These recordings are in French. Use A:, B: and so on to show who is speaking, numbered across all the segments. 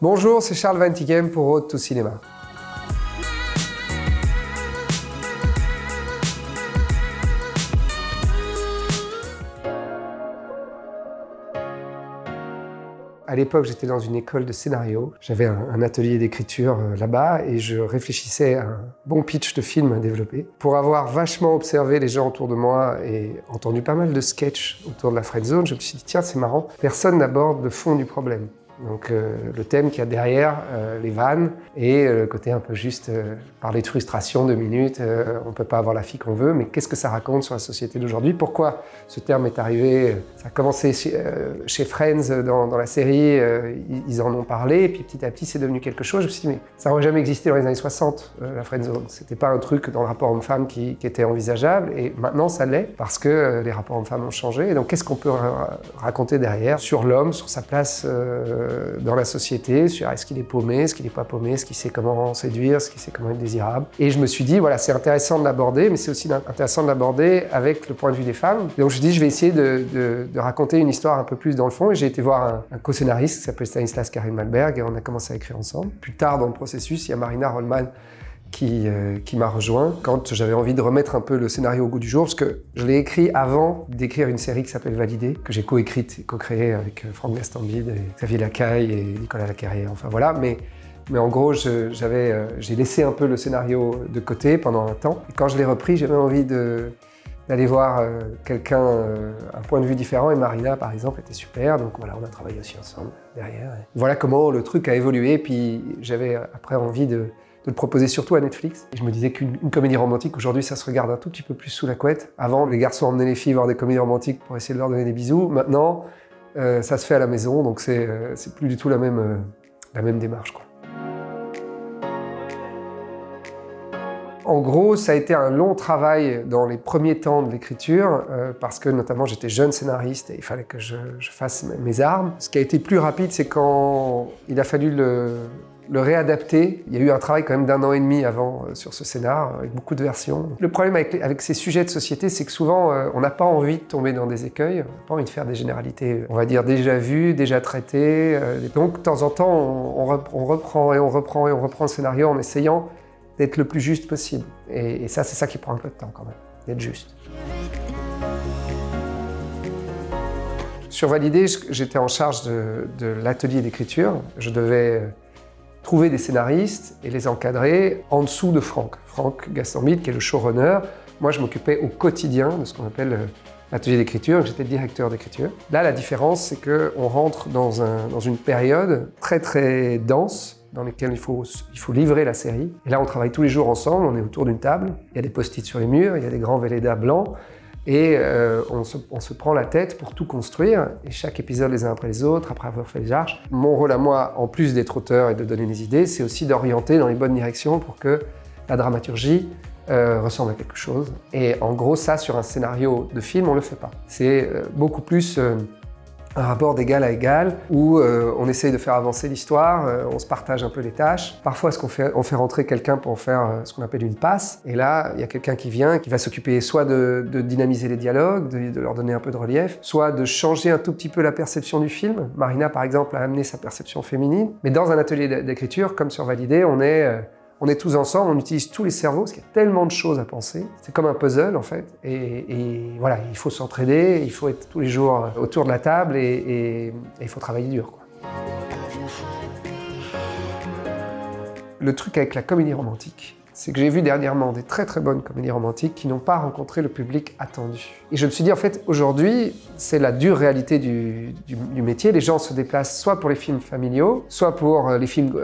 A: Bonjour, c'est Charles Van Tichem pour Road to Cinema. À l'époque, j'étais dans une école de scénario. J'avais un atelier d'écriture là-bas et je réfléchissais à un bon pitch de film à développer. Pour avoir vachement observé les gens autour de moi et entendu pas mal de sketchs autour de la friendzone, je me suis dit, tiens, c'est marrant, personne n'aborde le fond du problème. Donc le thème qu'il y a derrière les vannes et le côté un peu juste parler de frustration 2 minutes, on peut pas avoir la fille qu'on veut, mais qu'est-ce que ça raconte sur la société d'aujourd'hui? Pourquoi ce terme est arrivé? Ça a commencé chez Friends dans la série, ils en ont parlé, et puis petit à petit c'est devenu quelque chose. Je me suis dit mais ça n'aurait jamais existé dans les années 60, la friendzone. C'était pas un truc dans le rapport homme-femme qui était envisageable, et maintenant ça l'est parce que les rapports hommes-femmes ont changé. Et donc qu'est-ce qu'on peut raconter derrière sur l'homme, sur sa place dans la société, sur est-ce qu'il est paumé, est-ce qu'il n'est pas paumé, est-ce qu'il sait comment séduire, est-ce qu'il sait comment être désirable. Et je me suis dit, voilà, c'est intéressant de l'aborder, mais c'est aussi intéressant de l'aborder avec le point de vue des femmes. Et donc je me suis dit, je vais essayer de raconter une histoire un peu plus dans le fond, et j'ai été voir un co-scénariste qui s'appelle Stanislas Karin Malberg, et on a commencé à écrire ensemble. Plus tard dans le processus, il y a Marina Rollman qui m'a rejoint quand j'avais envie de remettre un peu le scénario au goût du jour, parce que je l'ai écrit avant d'écrire une série qui s'appelle Validé, que j'ai co-écrite et co-créée avec Franck Gastambide, et Xavier Lacaille et Nicolas Lacarrière, enfin voilà. Mais en gros, j'ai laissé un peu le scénario de côté pendant un temps. Et quand je l'ai repris, j'avais envie d'aller voir quelqu'un, un point de vue différent, et Marina, par exemple, était super, donc voilà, on a travaillé aussi ensemble derrière. Et voilà comment le truc a évolué, puis j'avais après envie de le proposer surtout à Netflix. Et je me disais qu'une comédie romantique, aujourd'hui, ça se regarde un tout petit peu plus sous la couette. Avant, les garçons emmenaient les filles voir des comédies romantiques pour essayer de leur donner des bisous. Maintenant, ça se fait à la maison, donc c'est plus du tout la même démarche, quoi. En gros, ça a été un long travail dans les premiers temps de l'écriture, parce que notamment j'étais jeune scénariste et il fallait que je fasse mes armes. Ce qui a été plus rapide, c'est quand il a fallu le réadapter. Il y a eu un travail quand même d'1 an et demi avant sur ce scénar, avec beaucoup de versions. Le problème avec ces sujets de société, c'est que souvent, on n'a pas envie de tomber dans des écueils, on n'a pas envie de faire des généralités, on va dire, déjà vues, déjà traitées. Donc, de temps en temps, on reprend le scénario en essayant d'être le plus juste possible. Et ça, c'est ça qui prend un peu de temps quand même, d'être juste. Sur Validé, j'étais en charge de l'atelier d'écriture. Je devais trouver des scénaristes et les encadrer en dessous de Franck Gastambide, qui est le showrunner. Moi, je m'occupais au quotidien de ce qu'on appelle l'atelier d'écriture, j'étais directeur d'écriture. Là, la différence, c'est qu'on rentre dans une période très très dense, dans laquelle il faut livrer la série. Et là, on travaille tous les jours ensemble, on est autour d'une table, il y a des post-it sur les murs, il y a des grands Velleda blancs, et on se prend la tête pour tout construire, et chaque épisode les uns après les autres, après avoir fait les arches. Mon rôle à moi, en plus d'être auteur et de donner des idées, c'est aussi d'orienter dans les bonnes directions pour que la dramaturgie ressemble à quelque chose. Et en gros, ça, sur un scénario de film, on le fait pas. C'est beaucoup plus un rapport d'égal à égal, où on essaye de faire avancer l'histoire, on se partage un peu les tâches. Parfois, on fait rentrer quelqu'un pour faire ce qu'on appelle une passe, et là, il y a quelqu'un qui vient, qui va s'occuper soit de dynamiser les dialogues, de leur donner un peu de relief, soit de changer un tout petit peu la perception du film. Marina, par exemple, a amené sa perception féminine, mais dans un atelier d'écriture, comme sur Validé, on est tous ensemble, on utilise tous les cerveaux, parce qu'il y a tellement de choses à penser. C'est comme un puzzle, en fait. Et voilà, il faut s'entraider, il faut être tous les jours autour de la table et il faut travailler dur, quoi. Le truc avec la comédie romantique, c'est que j'ai vu dernièrement des très très bonnes comédies romantiques qui n'ont pas rencontré le public attendu. Et je me suis dit, en fait, aujourd'hui, c'est la dure réalité du métier. Les gens se déplacent soit pour les films familiaux, soit pour les films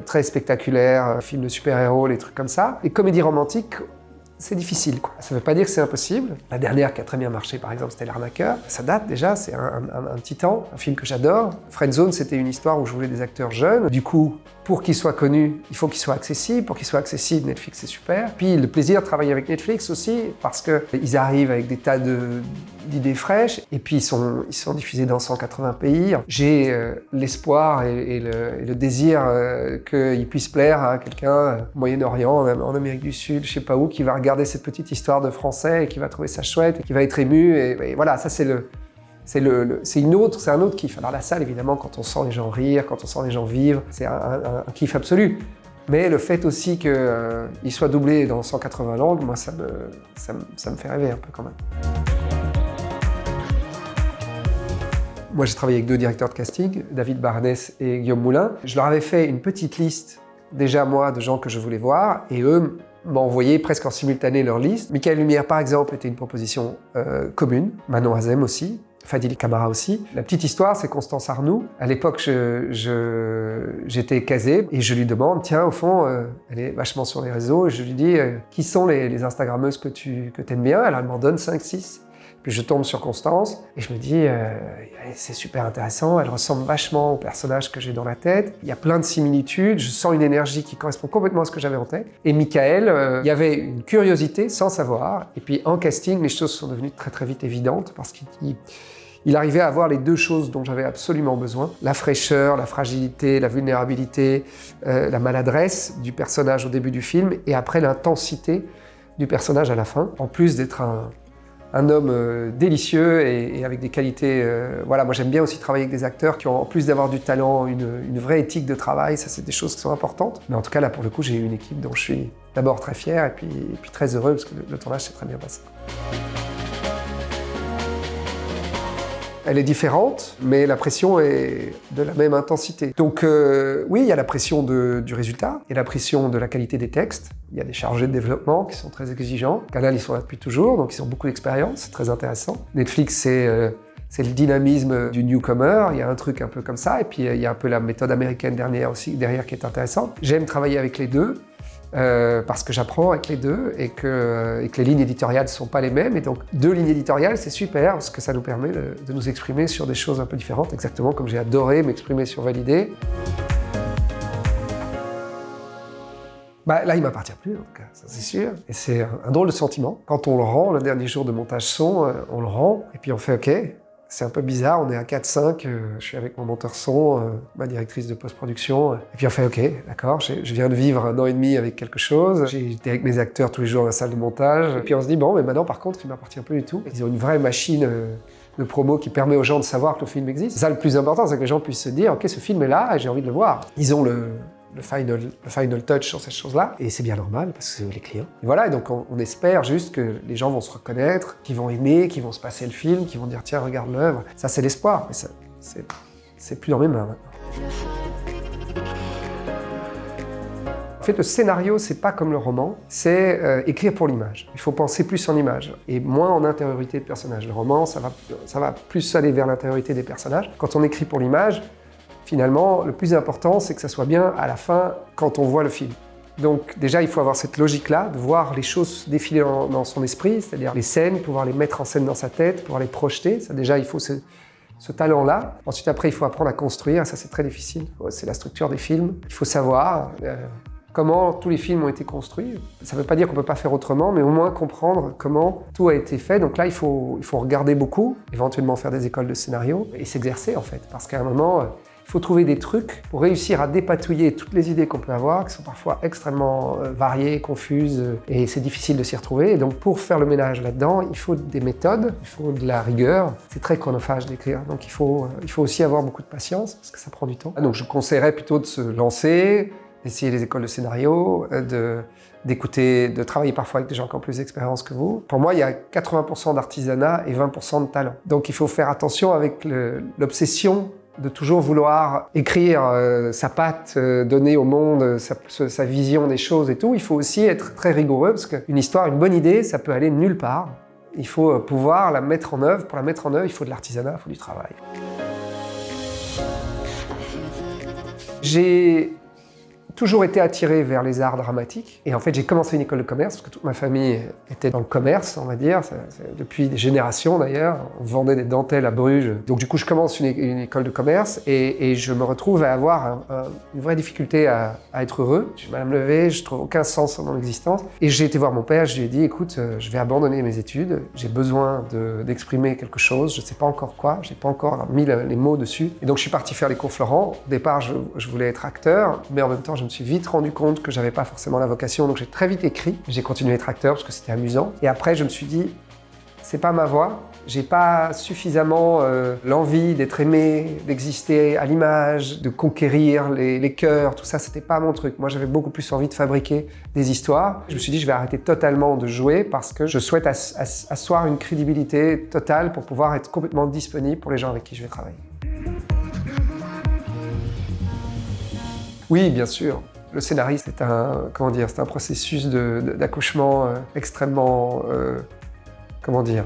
A: très spectaculaires, films de super-héros, les trucs comme ça. Les comédies romantiques, c'est difficile, quoi. Ça ne veut pas dire que c'est impossible. La dernière qui a très bien marché, par exemple, c'était L'Arnaqueur. Ça date déjà, c'est un petit temps, un film que j'adore. Friendzone, c'était une histoire où je voulais des acteurs jeunes. Du coup, pour qu'ils soient connus, il faut qu'ils soient accessibles. Pour qu'ils soient accessibles, Netflix, c'est super. Puis le plaisir de travailler avec Netflix aussi, parce qu'ils arrivent avec des tas d'idées fraîches, et puis ils sont diffusés dans 180 pays. J'ai l'espoir et le désir qu'ils puissent plaire à quelqu'un au Moyen-Orient, en Amérique du Sud, je sais pas où, qui va regarder cette petite histoire de français et qui va trouver ça chouette, et qui va être ému. Et voilà, ça c'est C'est un autre kiff. Alors la salle, évidemment, quand on sent les gens rire, quand on sent les gens vivre, c'est un kiff absolu. Mais le fait aussi qu'il soit doublé dans 180 langues, moi, ça me fait rêver un peu quand même. Moi, j'ai travaillé avec 2 directeurs de casting, David Barnès et Guillaume Moulin. Je leur avais fait une petite liste, déjà moi, de gens que je voulais voir, et eux m'ont envoyé presque en simultané leur liste. Michael Lumière, par exemple, était une proposition commune, Manon Azem aussi, Fadil Camara aussi. La petite histoire, c'est Constance Arnoux. À l'époque, j'étais casé et je lui demande, tiens, au fond, elle est vachement sur les réseaux, et je lui dis, qui sont les Instagrammeuses que tu aimes bien? Alors elle m'en donne 5-6. Puis je tombe sur Constance et je me dis, c'est super intéressant, elle ressemble vachement au personnage que j'ai dans la tête. Il y a plein de similitudes, je sens une énergie qui correspond complètement à ce que j'avais en tête. Et Michael, il y avait une curiosité sans savoir. Et puis en casting, les choses sont devenues très très vite évidentes parce qu'il arrivait à avoir les 2 choses dont j'avais absolument besoin. La fraîcheur, la fragilité, la vulnérabilité, la maladresse du personnage au début du film et après l'intensité du personnage à la fin. En plus d'être un homme délicieux et avec des qualités... voilà, moi j'aime bien aussi travailler avec des acteurs qui ont, en plus d'avoir du talent, une vraie éthique de travail. Ça, c'est des choses qui sont importantes. Mais en tout cas, là, pour le coup, j'ai eu une équipe dont je suis d'abord très fier et puis très heureux parce que le tournage s'est très bien passé. Elle est différente, mais la pression est de la même intensité. Donc oui, il y a la pression du résultat, il y a la pression de la qualité des textes, il y a des chargés de développement qui sont très exigeants. Canal, ils sont là depuis toujours, donc ils ont beaucoup d'expérience, c'est très intéressant. Netflix, c'est le dynamisme du newcomer, il y a un truc un peu comme ça, et puis il y a un peu la méthode américaine derrière qui est intéressante. J'aime travailler avec les deux, parce que j'apprends avec les deux et que les lignes éditoriales ne sont pas les mêmes. Et donc, 2 lignes éditoriales, c'est super parce que ça nous permet de nous exprimer sur des choses un peu différentes, exactement comme j'ai adoré m'exprimer sur Validé. Bah, là, il ne m'appartient plus, en tout cas, ça c'est sûr. Et c'est un drôle de sentiment. Quand on le rend, le dernier jour de montage son, on le rend et puis on fait OK. C'est un peu bizarre, on est à 4-5, je suis avec mon monteur son, ma directrice de post-production, et puis on fait OK, d'accord, je viens de vivre 1 an et demi avec quelque chose, j'ai été avec mes acteurs tous les jours dans la salle de montage, et puis on se dit bon, mais maintenant par contre, il ne m'appartient plus du tout. Ils ont une vraie machine de promo qui permet aux gens de savoir que le film existe. C'est ça le plus important, c'est que les gens puissent se dire OK, ce film est là et j'ai envie de le voir. Ils ont le final touch sur cette chose-là, et c'est bien normal parce que c'est les clients. Et voilà, et donc on espère juste que les gens vont se reconnaître, qu'ils vont aimer, qu'ils vont se passer le film, qu'ils vont dire tiens, regarde l'œuvre. Ça, c'est l'espoir, mais c'est plus dans mes mains maintenant. En fait, le scénario, c'est pas comme le roman, c'est écrire pour l'image. Il faut penser plus en image et moins en intériorité de personnage. Le roman, ça va plus aller vers l'intériorité des personnages. Quand on écrit pour l'image, finalement, le plus important, c'est que ça soit bien à la fin quand on voit le film. Donc déjà, il faut avoir cette logique-là, de voir les choses défiler dans son esprit, c'est-à-dire les scènes, pouvoir les mettre en scène dans sa tête, pouvoir les projeter. Ça, déjà, il faut ce talent-là. Ensuite, après, il faut apprendre à construire. Ça, c'est très difficile. C'est la structure des films. Il faut savoir comment tous les films ont été construits. Ça ne veut pas dire qu'on ne peut pas faire autrement, mais au moins comprendre comment tout a été fait. Donc là, il faut regarder beaucoup, éventuellement faire des écoles de scénario et s'exercer, en fait. Parce qu'à un moment... Il faut trouver des trucs pour réussir à dépatouiller toutes les idées qu'on peut avoir, qui sont parfois extrêmement variées, confuses, et c'est difficile de s'y retrouver. Et donc pour faire le ménage là-dedans, il faut des méthodes, il faut de la rigueur. C'est très chronophage d'écrire, donc il faut aussi avoir beaucoup de patience, parce que ça prend du temps. Donc je conseillerais plutôt de se lancer, d'essayer les écoles de scénario, d'écouter, de travailler parfois avec des gens qui ont plus d'expérience que vous. Pour moi, il y a 80% d'artisanat et 20% de talent. Donc il faut faire attention avec l'obsession de toujours vouloir écrire sa patte, donner au monde sa vision des choses et tout. Il faut aussi être très rigoureux parce qu'une histoire, une bonne idée, ça peut aller nulle part. Il faut pouvoir la mettre en œuvre. Pour la mettre en œuvre, il faut de l'artisanat, il faut du travail. J'ai toujours été attiré vers les arts dramatiques. Et en fait, j'ai commencé une école de commerce, parce que toute ma famille était dans le commerce, on va dire, depuis des générations d'ailleurs. On vendait des dentelles à Bruges. Donc du coup, je commence une école de commerce et je me retrouve à avoir une vraie difficulté à être heureux. Je suis mal à me lever, je trouve aucun sens dans mon existence. Et j'ai été voir mon père, je lui ai dit, écoute, je vais abandonner mes études, j'ai besoin d'exprimer quelque chose, je ne sais pas encore quoi, je n'ai pas encore mis les mots dessus. Et donc je suis parti faire les cours Florent. Au départ, je voulais être acteur, mais en même temps, je me suis vite rendu compte que j'avais pas forcément la vocation, donc j'ai très vite écrit. J'ai continué à être acteur parce que c'était amusant. Et après, je me suis dit, c'est pas ma voie, J'ai pas suffisamment l'envie d'être aimé, d'exister à l'image, de conquérir les cœurs, tout ça, c'était pas mon truc. Moi, j'avais beaucoup plus envie de fabriquer des histoires. Je me suis dit, je vais arrêter totalement de jouer parce que je souhaite asseoir une crédibilité totale pour pouvoir être complètement disponible pour les gens avec qui je vais travailler. Oui, bien sûr. Le scénario, c'est un processus d'accouchement extrêmement,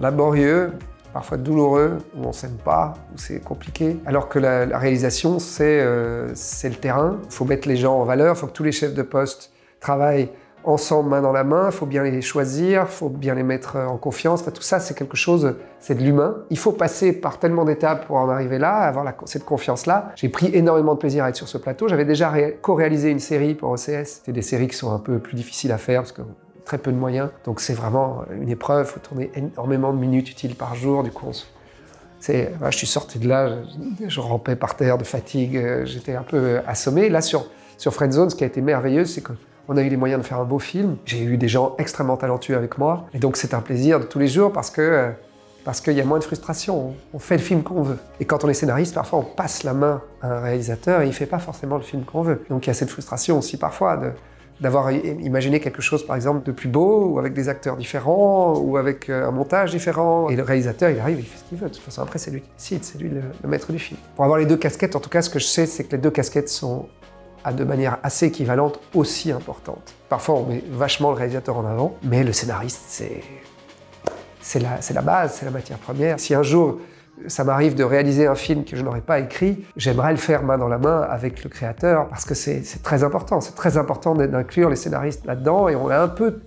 A: laborieux, parfois douloureux, où on ne s'aime pas, où c'est compliqué. Alors que la réalisation, c'est le terrain. Il faut mettre les gens en valeur, il faut que tous les chefs de poste travaillent ensemble, main dans la main, il faut bien les choisir, il faut bien les mettre en confiance. Enfin, tout ça, c'est quelque chose, c'est de l'humain. Il faut passer par tellement d'étapes pour en arriver là, avoir cette confiance-là. J'ai pris énormément de plaisir à être sur ce plateau. J'avais déjà co-réalisé une série pour OCS. C'est des séries qui sont un peu plus difficiles à faire parce que très peu de moyens. Donc c'est vraiment une épreuve, il faut tourner énormément de minutes utiles par jour. Du coup, je suis sorti de là, je rampais par terre de fatigue, j'étais un peu assommé. Là, sur Friendzone, ce qui a été merveilleux, c'est qu'on a eu les moyens de faire un beau film. J'ai eu des gens extrêmement talentueux avec moi. Et donc c'est un plaisir de tous les jours parce qu'il y a moins de frustration. On fait le film qu'on veut. Et quand on est scénariste, parfois on passe la main à un réalisateur et il ne fait pas forcément le film qu'on veut. Donc il y a cette frustration aussi parfois d'avoir imaginé quelque chose, par exemple, de plus beau, ou avec des acteurs différents, ou avec un montage différent. Et le réalisateur, il arrive, il fait ce qu'il veut. De toute façon, après, c'est lui qui décide, c'est lui le maître du film. Pour avoir les deux casquettes, en tout cas, ce que je sais, c'est que les deux casquettes sont, de manière assez équivalente, aussi importantes. Parfois, on met vachement le réalisateur en avant, mais le scénariste, c'est la base, c'est la matière première. Si un jour, ça m'arrive de réaliser un film que je n'aurais pas écrit, j'aimerais le faire main dans la main avec le créateur parce que c'est très important. C'est très important d'inclure les scénaristes là-dedans et on l'a un peu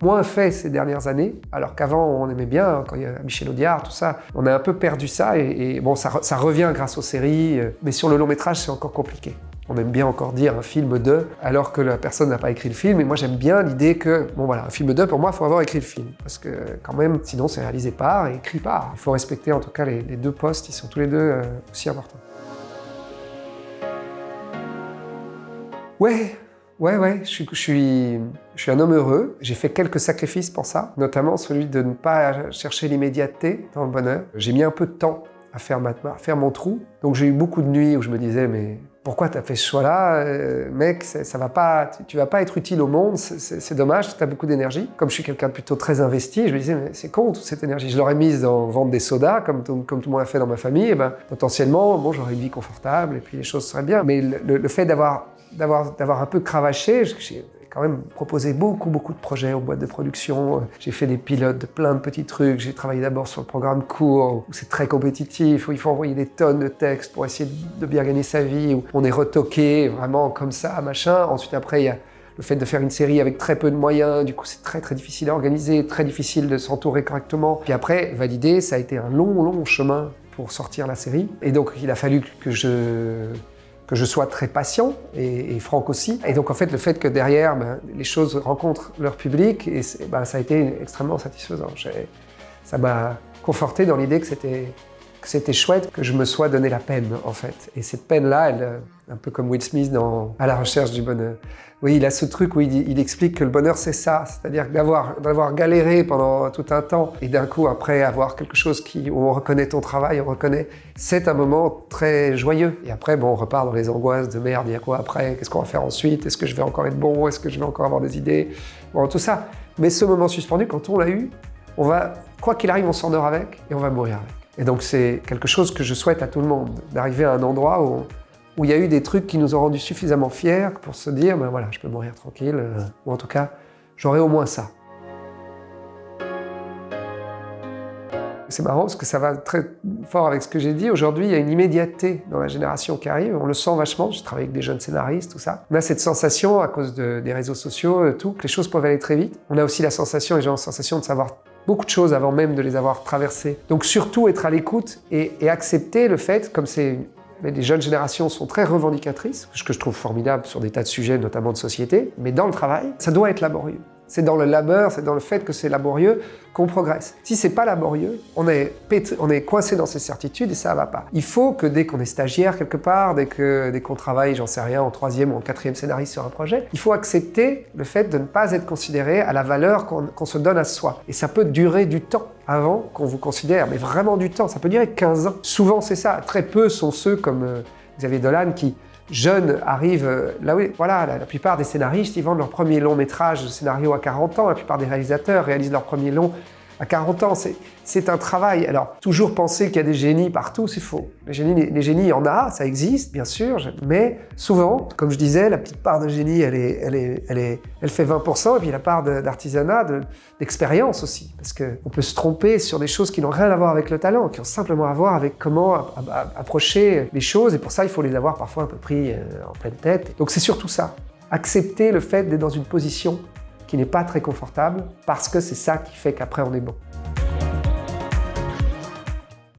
A: moins fait ces dernières années, alors qu'avant on aimait bien, quand il y a Michel Audiard, tout ça, on a un peu perdu ça et bon, ça revient grâce aux séries, mais sur le long métrage c'est encore compliqué. On aime bien encore dire un film de, alors que la personne n'a pas écrit le film. Et moi, j'aime bien l'idée que, un film de, pour moi, il faut avoir écrit le film. Parce que, quand même, sinon, c'est réalisé par et écrit par. Il faut respecter, en tout cas, les deux postes. Ils sont tous les deux aussi importants. Ouais. Je suis un homme heureux. J'ai fait quelques sacrifices pour ça. Notamment celui de ne pas chercher l'immédiateté dans le bonheur. J'ai mis un peu de temps à faire mon trou. Donc, j'ai eu beaucoup de nuits où je me disais, mais pourquoi tu as fait ce choix-là, mec, ça va pas, tu vas pas être utile au monde, c'est dommage, tu as beaucoup d'énergie. Comme je suis quelqu'un de plutôt très investi, je me disais, mais c'est con toute cette énergie. Je l'aurais mise dans vendre des sodas, comme tout le monde a fait dans ma famille, et potentiellement, j'aurais une vie confortable, et puis les choses seraient bien. Mais le fait d'avoir un peu cravaché, j'ai quand même proposé beaucoup de projets aux boîtes de production. J'ai fait des pilotes de plein de petits trucs. J'ai travaillé d'abord sur le programme court, où c'est très compétitif, où il faut envoyer des tonnes de textes pour essayer de bien gagner sa vie, où on est retoqué vraiment comme ça, machin. Ensuite, après, il y a le fait de faire une série avec très peu de moyens. Du coup, c'est très difficile à organiser, très difficile de s'entourer correctement. Puis après, valider, ça a été un long chemin pour sortir la série. Et donc, il a fallu que je sois très patient, et Franck aussi. Et donc en fait, le fait que derrière, les choses rencontrent leur public, et ça a été extrêmement satisfaisant. Ça m'a conforté dans l'idée que c'était chouette que je me sois donné la peine, en fait. Et cette peine-là, un peu comme Will Smith dans À la recherche du bonheur. Oui, il a ce truc où il explique que le bonheur, c'est ça. C'est-à-dire d'avoir galéré pendant tout un temps et d'un coup, après, avoir quelque chose où on reconnaît ton travail, c'est un moment très joyeux. Et après, on repart dans les angoisses de merde, il y a quoi après? Qu'est-ce qu'on va faire ensuite? Est-ce que je vais encore être bon? Est-ce que je vais encore avoir des idées? Tout ça. Mais ce moment suspendu, quand on l'a eu, quoi qu'il arrive, on s'en dort avec et on va mourir avec. Et donc, c'est quelque chose que je souhaite à tout le monde, d'arriver à un endroit où il y a eu des trucs qui nous ont rendus suffisamment fiers pour se dire, je peux mourir tranquille, ou en tout cas, j'aurai au moins ça. C'est marrant parce que ça va très fort avec ce que j'ai dit. Aujourd'hui, il y a une immédiateté dans la génération qui arrive. On le sent vachement. Je travaille avec des jeunes scénaristes, tout ça. On a cette sensation, à cause des réseaux sociaux, que les choses peuvent aller très vite. On a aussi les gens ont la sensation de savoir beaucoup de choses avant même de les avoir traversées. Donc surtout être à l'écoute et accepter le fait, comme les jeunes générations sont très revendicatrices, ce que je trouve formidable sur des tas de sujets, notamment de société, mais dans le travail, ça doit être laborieux. C'est dans le labeur, c'est dans le fait que c'est laborieux qu'on progresse. Si c'est pas laborieux, on est coincé dans ses certitudes et ça va pas. Il faut que dès qu'on est stagiaire quelque part, dès qu'on travaille, j'en sais rien, en 3e ou en 4e scénariste sur un projet, il faut accepter le fait de ne pas être considéré à la valeur qu'on se donne à soi. Et ça peut durer du temps avant qu'on vous considère, mais vraiment du temps. Ça peut durer 15 ans. Souvent c'est ça. Très peu sont ceux comme Xavier Dolan qui, jeunes, arrivent là où... Voilà, la plupart des scénaristes, ils vendent leur premier long métrage de scénario à 40 ans. La plupart des réalisateurs réalisent leur premier long à 40 ans. C'est un travail. Alors, toujours penser qu'il y a des génies partout, c'est faux. Les génies, il y en a, ça existe, bien sûr, mais souvent, comme je disais, la petite part de génie, elle fait 20%, et puis la part d'artisanat, d'expérience aussi. Parce qu'on peut se tromper sur des choses qui n'ont rien à voir avec le talent, qui ont simplement à voir avec comment approcher les choses, et pour ça, il faut les avoir parfois un peu pris en pleine tête. Donc c'est surtout ça. Accepter le fait d'être dans une position qui n'est pas très confortable, parce que c'est ça qui fait qu'après on est bon.